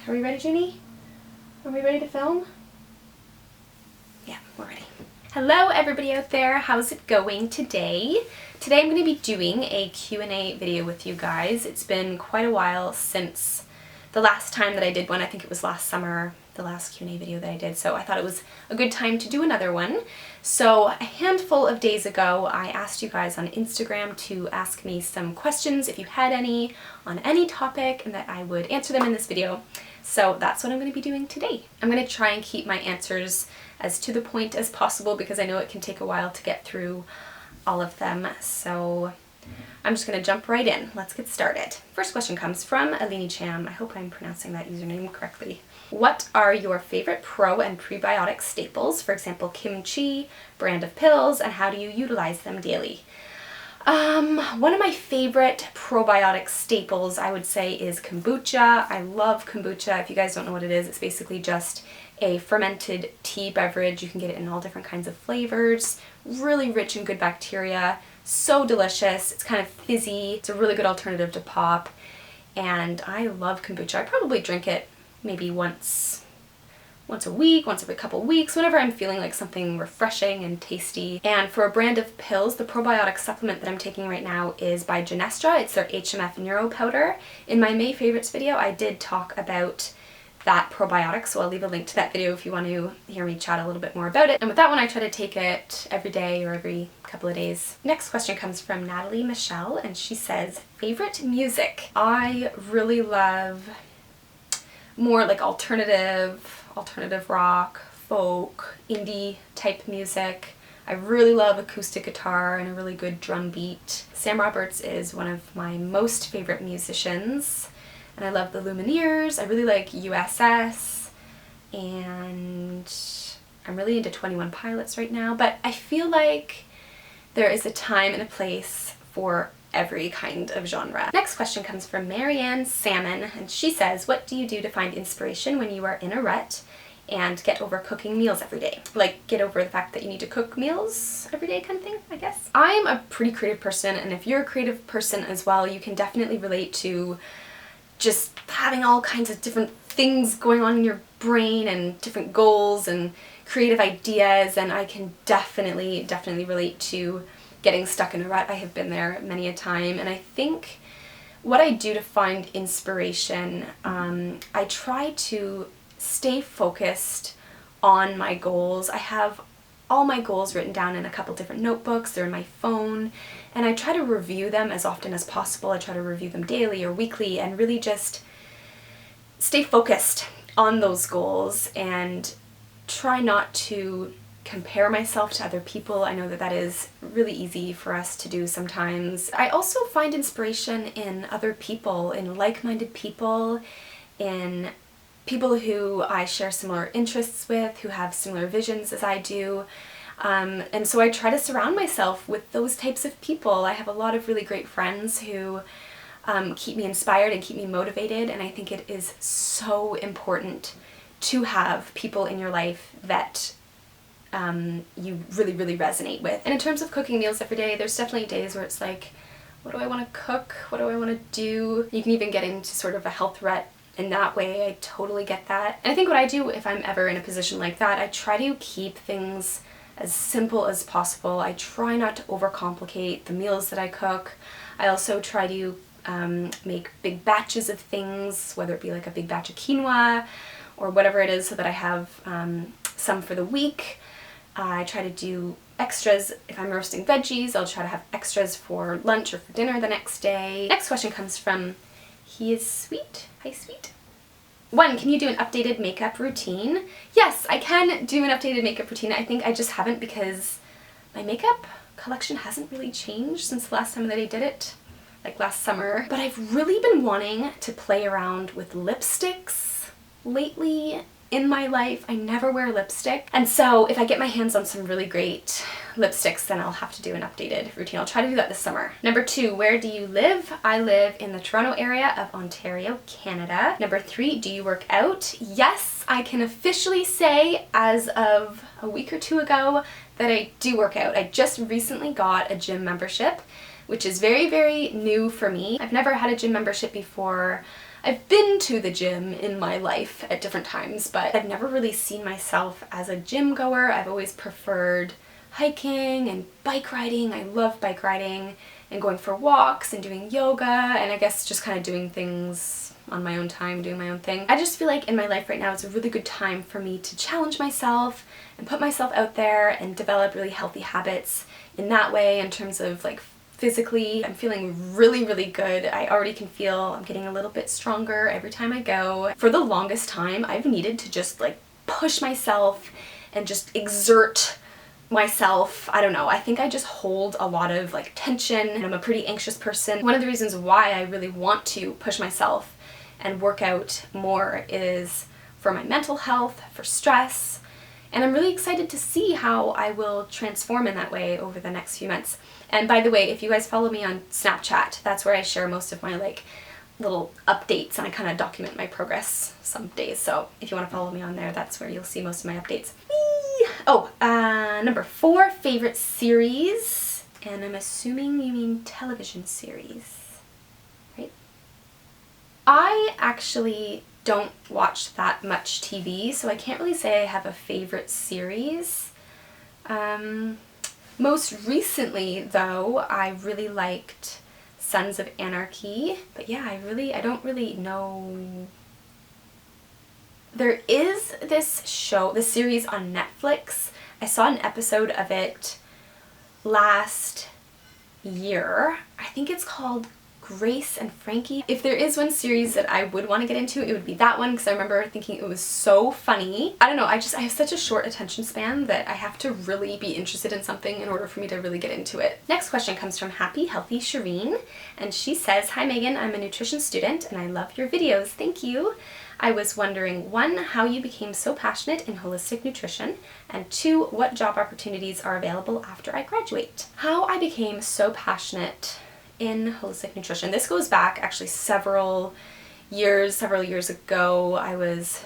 Are we ready, Junie? Are we ready to film? Yeah, we're ready. Hello everybody out there, how's it going today? Today I'm going to be doing a Q&A video with you guys. It's been quite a while since the last time that I did one. I think it was last summer, the last Q&A video that I did, so I thought it was a good time to do another one. So a handful of days ago I asked you guys on Instagram to ask me some questions if you had any on any topic and that I would answer them in this video. So that's what I'm going to be doing today. I'm going to try and keep my answers as to the point as possible because I know it can take a while to get through all of them. So I'm just going to jump right in. Let's get started. First question comes from Alini Cham. I hope I'm pronouncing that username correctly. What are your favorite pro and prebiotic staples? For example, kimchi, brand of pills, and how do you utilize them daily? One of my favorite probiotic staples, I would say, is kombucha. I love kombucha. If you guys don't know what it is, it's basically just a fermented tea beverage. You can get it in all different kinds of flavors. Really rich in good bacteria. So delicious. It's kind of fizzy. It's a really good alternative to pop. And I love kombucha. I probably drink it maybe once a week, once every couple weeks, whenever I'm feeling like something refreshing and tasty. And for a brand of pills, the probiotic supplement that I'm taking right now is by Genestra. It's their HMF Neuro Powder. In my May favorites video, I did talk about that probiotic, so I'll leave a link to that video if you want to hear me chat a little bit more about it. And with that one, I try to take it every day or every couple of days. Next question comes from Natalie Michelle, and she says, favorite music? I really love more like alternative rock, folk, indie type music. I really love acoustic guitar and a really good drum beat. Sam Roberts is one of my most favorite musicians, and I love the Lumineers. I really like USS, and I'm really into 21 Pilots right now, but I feel like there is a time and a place for every kind of genre. Next question comes from Marianne Salmon, and she says, what do you do to find inspiration when you are in a rut and get over cooking meals every day? Like, get over the fact that you need to cook meals every day kind of thing, I guess. I'm a pretty creative person, and if you're a creative person as well, you can definitely relate to just having all kinds of different things going on in your brain and different goals and creative ideas, and I can definitely relate to getting stuck in a rut. I have been there many a time, and I think what I do to find inspiration, I try to stay focused on my goals. I have all my goals written down in a couple different notebooks. They're in my phone, and I try to review them as often as possible. I try to review them daily or weekly and really just stay focused on those goals and try not to compare myself to other people. I know that that is really easy for us to do sometimes. I also find inspiration in other people, in like-minded people, in people who I share similar interests with, who have similar visions as I do. And so I try to surround myself with those types of people. I have a lot of really great friends who keep me inspired and keep me motivated, and I think it is so important to have people in your life that you really resonate with. And in terms of cooking meals every day, there's definitely days where it's like, what do I want to cook? What do I want to do? You can even get into sort of a health rut in that way. I totally get that. And I think what I do if I'm ever in a position like that, I try to keep things as simple as possible. I try not to overcomplicate the meals that I cook. I also try to make big batches of things, whether it be like a big batch of quinoa or whatever it is, so that I have some for the week. I try to do extras. If I'm roasting veggies, I'll try to have extras for lunch or for dinner the next day. Next question comes from He Is Sweet. Hi, Sweet. 1, can you do an updated makeup routine? Yes, I can do an updated makeup routine. I think I just haven't because my makeup collection hasn't really changed since the last time that I did it, like last summer. But I've really been wanting to play around with lipsticks lately. In my life, I never wear lipstick, and so if I get my hands on some really great lipsticks, then I'll have to do an updated routine. I'll try to do that this summer. Number 2, where do you live? I live in the Toronto area of Ontario, Canada. Number 3, do you work out? Yes, I can officially say as of a week or 2 ago that I do work out. I just recently got a gym membership, which is very new for me. I've never had a gym membership before. I've been to the gym in my life at different times, but I've never really seen myself as a gym goer. I've always preferred hiking and bike riding. I love bike riding and going for walks and doing yoga, and I guess just kind of doing things on my own time, doing my own thing. I just feel like in my life right now it's a really good time for me to challenge myself and put myself out there and develop really healthy habits in that way. In terms of like physically, I'm feeling really, really good. I already can feel I'm getting a little bit stronger every time I go. For the longest time, I've needed to just like push myself and just exert myself. I don't know, I think I just hold a lot of like tension, and I'm a pretty anxious person. One of the reasons why I really want to push myself and work out more is for my mental health, for stress, and I'm really excited to see how I will transform in that way over the next few months. And by the way, if you guys follow me on Snapchat, that's where I share most of my like little updates, and I kind of document my progress some days. So if you want to follow me on there, that's where you'll see most of my updates. Whee! Oh, number 4, favorite series, and I'm assuming you mean television series, right? I actually don't watch that much TV, so I can't really say I have a favorite series. Most recently, though, I really liked Sons of Anarchy, but yeah, I don't really know. There is this series on Netflix. I saw an episode of it last year. I think it's called Grace and Frankie. If there is one series that I would want to get into, it would be that one, because I remember thinking it was so funny. I don't know, I have such a short attention span that I have to really be interested in something in order for me to really get into it. Next question comes from Happy Healthy Shireen, and she says, "Hi Megan, I'm a nutrition student and I love your videos. Thank you. I was wondering, 1, how you became so passionate in holistic nutrition, and 2, what job opportunities are available after I graduate." How I became so passionate in holistic nutrition. This goes back actually several years ago. I was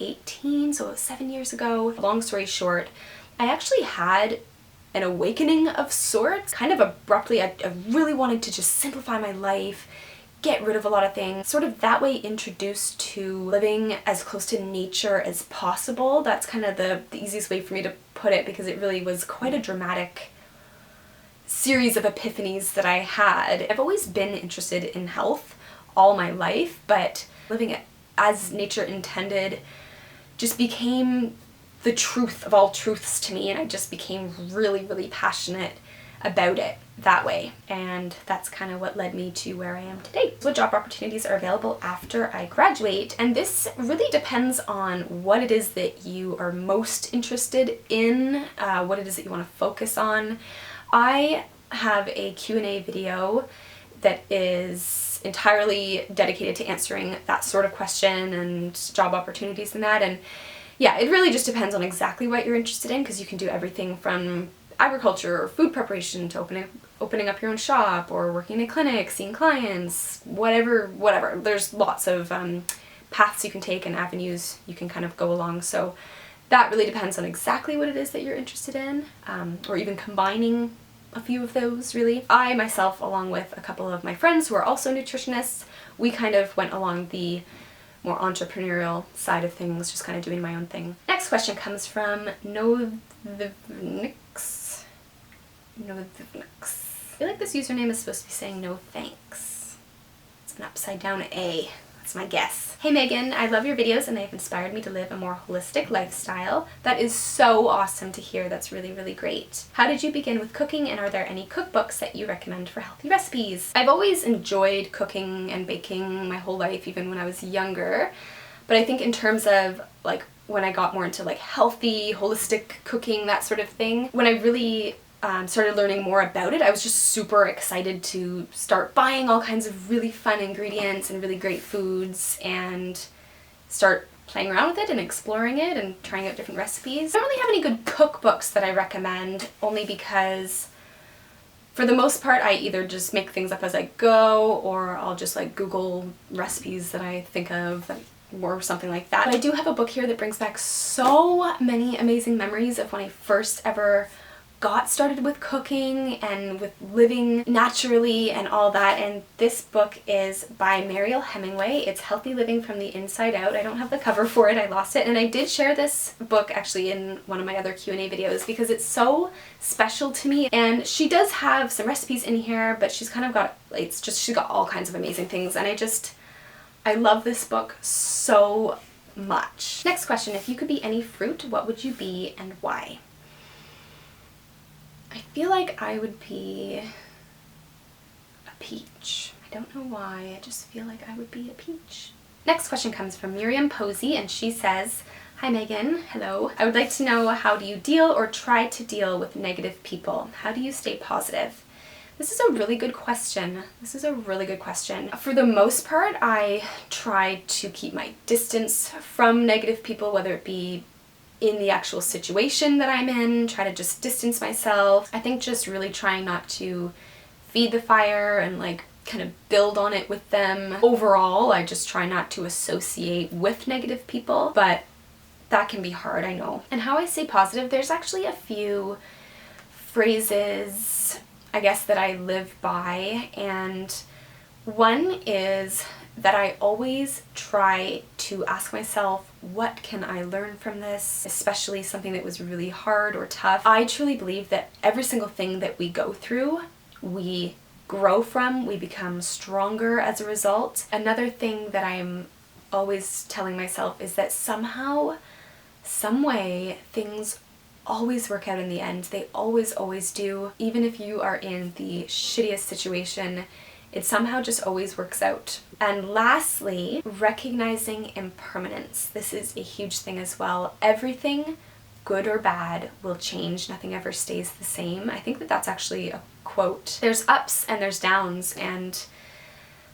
18, so it was 7 years ago. Long story short, I actually had an awakening of sorts, kind of abruptly. I really wanted to just simplify my life, get rid of a lot of things, sort of that way introduced to living as close to nature as possible. That's kind of the easiest way for me to put it, because it really was quite a dramatic series of epiphanies that I had. I've always been interested in health all my life, but living it as nature intended just became the truth of all truths to me, and I just became really, really passionate about it that way, and that's kind of what led me to where I am today. What job opportunities are available after I graduate? And this really depends on what it is that you are most interested in, what it is that you want to focus on. I have a Q&A video that is entirely dedicated to answering that sort of question and job opportunities and that, and yeah, it really just depends on exactly what you're interested in, because you can do everything from agriculture or food preparation to opening up your own shop, or working in a clinic, seeing clients, whatever. There's lots of paths you can take and avenues you can kind of go along, so that really depends on exactly what it is that you're interested in, or even combining a few of those, really. I myself, along with a couple of my friends who are also nutritionists, we kind of went along the more entrepreneurial side of things, just kind of doing my own thing. Next question comes from No the Nix. I feel like this username is supposed to be saying no thanks. It's an upside down A. That's my guess. Hey Megan, I love your videos and they have inspired me to live a more holistic lifestyle. That is so awesome to hear. That's really, really great. How did you begin with cooking, and are there any cookbooks that you recommend for healthy recipes? I've always enjoyed cooking and baking my whole life, even when I was younger. But I think in terms of like when I got more into like healthy, holistic cooking, that sort of thing, when I really started learning more about it, I was just super excited to start buying all kinds of really fun ingredients and really great foods and start playing around with it and exploring it and trying out different recipes. I don't really have any good cookbooks that I recommend, only because for the most part I either just make things up as I go, or I'll just like Google recipes that I think of or something like that. But I do have a book here that brings back so many amazing memories of when I first ever got started with cooking and with living naturally and all that, and this book is by Mariel Hemingway. It's Healthy Living from the Inside Out. I don't have the cover for it, I lost it, and I did share this book actually in one of my other Q&A videos because it's so special to me. And she does have some recipes in here, but she's kind of got, she's got all kinds of amazing things, and I love this book so much. Next question, if you could be any fruit, what would you be and why? I feel like I would be a peach. I don't know why, I just feel like I would be a peach. Next question comes from Miriam Posey, and she says, "Hi Megan, hello. I would like to know, how do you deal or try to deal with negative people? How do you stay positive?" This is a really good question. This is a really good question. For the most part, I try to keep my distance from negative people, whether it be in the actual situation that I'm in, try to just distance myself. I think just really trying not to feed the fire and like kind of build on it with them. Overall, I just try not to associate with negative people, but that can be hard, I know. And how I stay positive, there's actually a few phrases, I guess, that I live by, and one is that I always try to ask myself, what can I learn from this? Especially something that was really hard or tough. I truly believe that every single thing that we go through, we grow from, we become stronger as a result. Another thing that I'm always telling myself is that somehow, some way, things always work out in the end. They always do. Even if you are in the shittiest situation, it somehow just always works out. And lastly, recognizing impermanence. This is a huge thing as well. Everything, good or bad, will change. Nothing ever stays the same. I think that that's actually a quote. There's ups and there's downs, and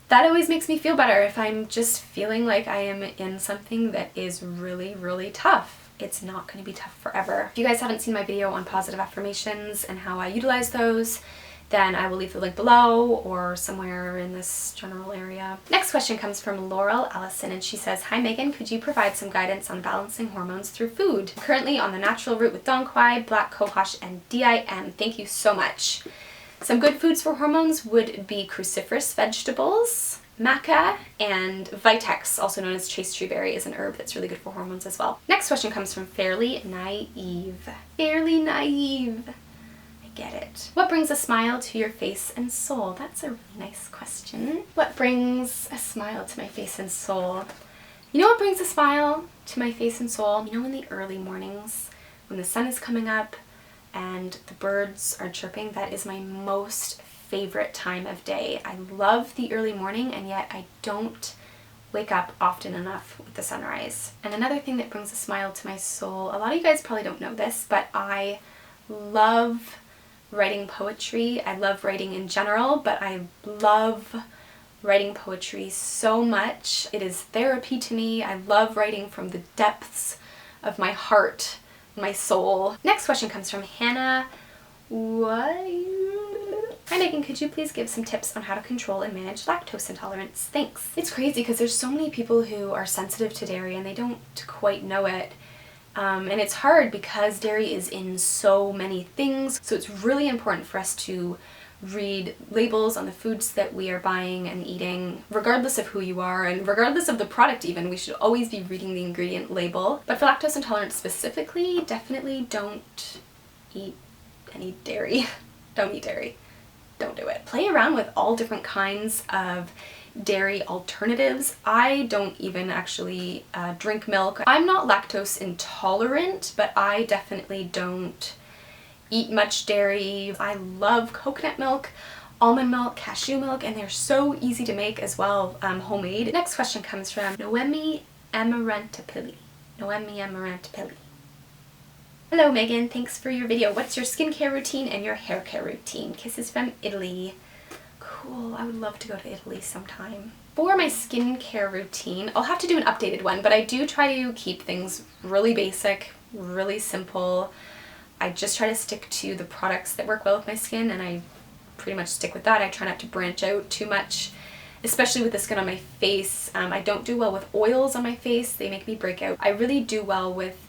that always makes me feel better if I'm just feeling like I am in something that is really, really tough. It's not going to be tough forever. If you guys haven't seen my video on positive affirmations and how I utilize those, then I will leave the link below or somewhere in this general area. Next question comes from Laurel Allison, and she says, "Hi Megan, could you provide some guidance on balancing hormones through food? I'm currently on the natural route with Dong Quai, Black Cohosh, and DIM. Thank you so much." Some good foods for hormones would be cruciferous vegetables, maca, and vitex, also known as chaste tree berry, is an herb that's really good for hormones as well. Next question comes from Fairly Naive. Fairly Naive. Get it. What brings a smile to your face and soul? That's a really nice question. What brings a smile to my face and soul? You know what brings a smile to my face and soul? You know, in the early mornings when the sun is coming up and the birds are chirping, that is my most favorite time of day. I love the early morning, and yet I don't wake up often enough with the sunrise. And another thing that brings a smile to my soul, a lot of you guys probably don't know this, but I love writing poetry. I love writing in general, but I love writing poetry so much. It is therapy to me. I love writing from the depths of my heart, my soul. Next question comes from Hannah. Hi Megan, could you please give some tips on how to control and manage lactose intolerance? Thanks. It's crazy because there's so many people who are sensitive to dairy and they don't quite know it. And it's hard because dairy is in so many things, so it's really important for us to read labels on the foods that we are buying and eating, regardless of who you are and regardless of the product even. We should always be reading the ingredient label. But for lactose intolerance specifically, definitely don't eat any dairy. Don't eat dairy. Don't do it. Play around with all different kinds of dairy alternatives. I don't even actually drink milk. I'm not lactose intolerant, but I definitely don't eat much dairy. I love coconut milk, almond milk, cashew milk, and they're so easy to make as well, homemade. Next question comes from Noemi Amarantapilli. Noemi Amarantapilli. Hello Megan, thanks for your video. What's your skincare routine and your hair care routine? Kisses from Italy. Cool, I would love to go to Italy sometime. For my skincare routine, I'll have to do an updated one, but I do try to keep things really basic, really simple. I just try to stick to the products that work well with my skin, and I pretty much stick with that. I try not to branch out too much, especially with the skin on my face. I don't do well with oils on my face. They make me break out. I really do well with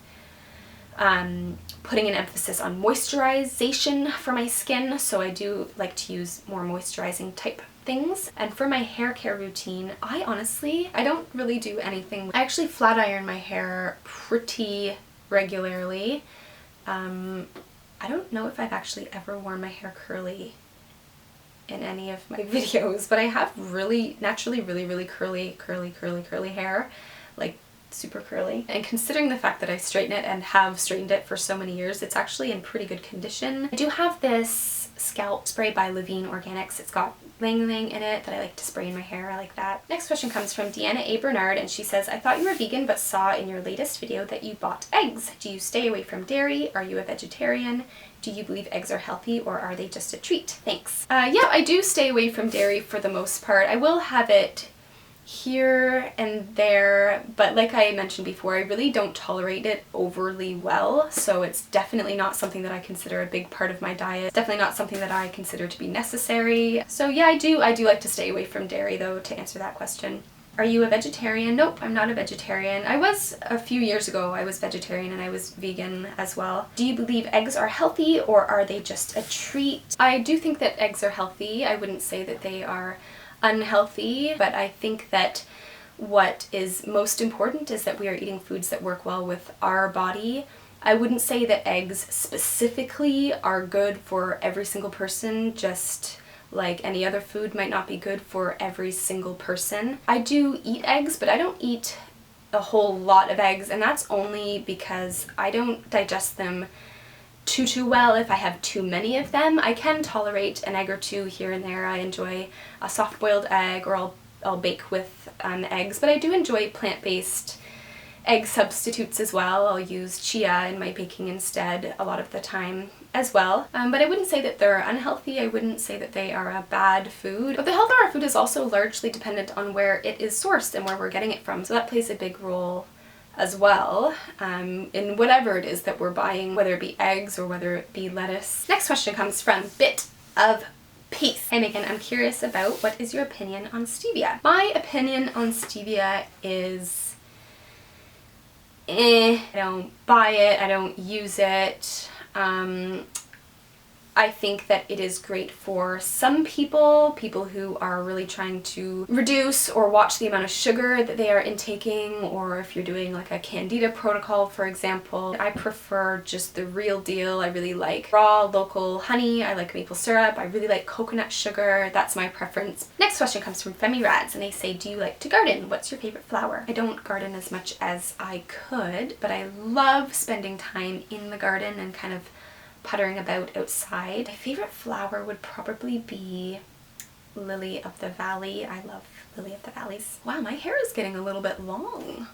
putting an emphasis on moisturization for my skin, so I do like to use more moisturizing type things. And for my hair care routine, I don't really do anything. I actually flat iron my hair pretty regularly. I don't know if I've actually ever worn my hair curly in any of my videos, but I have naturally really curly hair, like super curly. And considering the fact that I straighten it and have straightened it for so many years, it's actually in pretty good condition. I do have this scalp spray by Levine Organics. It's got Lang Lang in it that I like to spray in my hair. I like that. Next question comes from Deanna A. Bernard, and she says, I thought you were vegan but saw in your latest video that you bought eggs. Do you stay away from dairy? Are you a vegetarian? Do you believe eggs are healthy, or are they just a treat? Thanks. Yeah, I do stay away from dairy for the most part. I will have it here and there, but like I mentioned before, I really don't tolerate it overly well, so it's definitely not something that I consider a big part of my diet. It's definitely not something that I consider to be necessary. So yeah, I do like to stay away from dairy though, to answer that question. Are you a vegetarian? Nope, I'm not a vegetarian. I was a few years ago. I was vegetarian and I was vegan as well. Do you believe eggs are healthy, or are they just a treat? I do think that eggs are healthy. I wouldn't say that they are unhealthy, but I think that what is most important is that we are eating foods that work well with our body. I wouldn't say that eggs specifically are good for every single person, just like any other food might not be good for every single person. I do eat eggs, but I don't eat a whole lot of eggs, and that's only because I don't digest them too well if I have too many of them. I can tolerate an egg or two here and there. I enjoy a soft-boiled egg, or I'll bake with eggs, but I do enjoy plant-based egg substitutes as well. I'll use chia in my baking instead a lot of the time as well. But I wouldn't say that they're unhealthy. I wouldn't say that they are a bad food. But the health of our food is also largely dependent on where it is sourced and where we're getting it from, so that plays a big role as well in whatever it is that we're buying, whether it be eggs or whether it be lettuce. Next question comes from Bit of Peace. Hey Megan, I'm curious about what is your opinion on stevia? My opinion on stevia is I don't buy it, I don't use it. I think that it is great for some people who are really trying to reduce or watch the amount of sugar that they are intaking, or if you're doing like a candida protocol, for example. I prefer just the real deal. I really like raw local honey, I like maple syrup, I really like coconut sugar. That's my preference. Next question comes from Femi Rads, and they say, do you like to garden? What's your favorite flower? I don't garden as much as I could, but I love spending time in the garden and kind of puttering about outside. My favorite flower would probably be Lily of the Valley. I love Lily of the Valleys. Wow, my hair is getting a little bit long.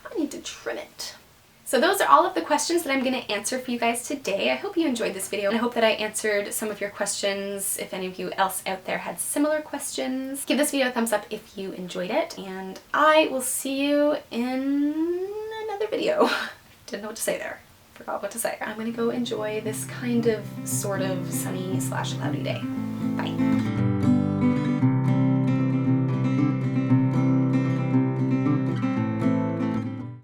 I need to trim it. So those are all of the questions that I'm going to answer for you guys today. I hope you enjoyed this video, and I hope that I answered some of your questions. If any of you else out there had similar questions, give this video a thumbs up if you enjoyed it, and I will see you in another video. Didn't know what to say there. Forgot what to say. I'm gonna go enjoy this kind of sort of sunny / cloudy day. Bye.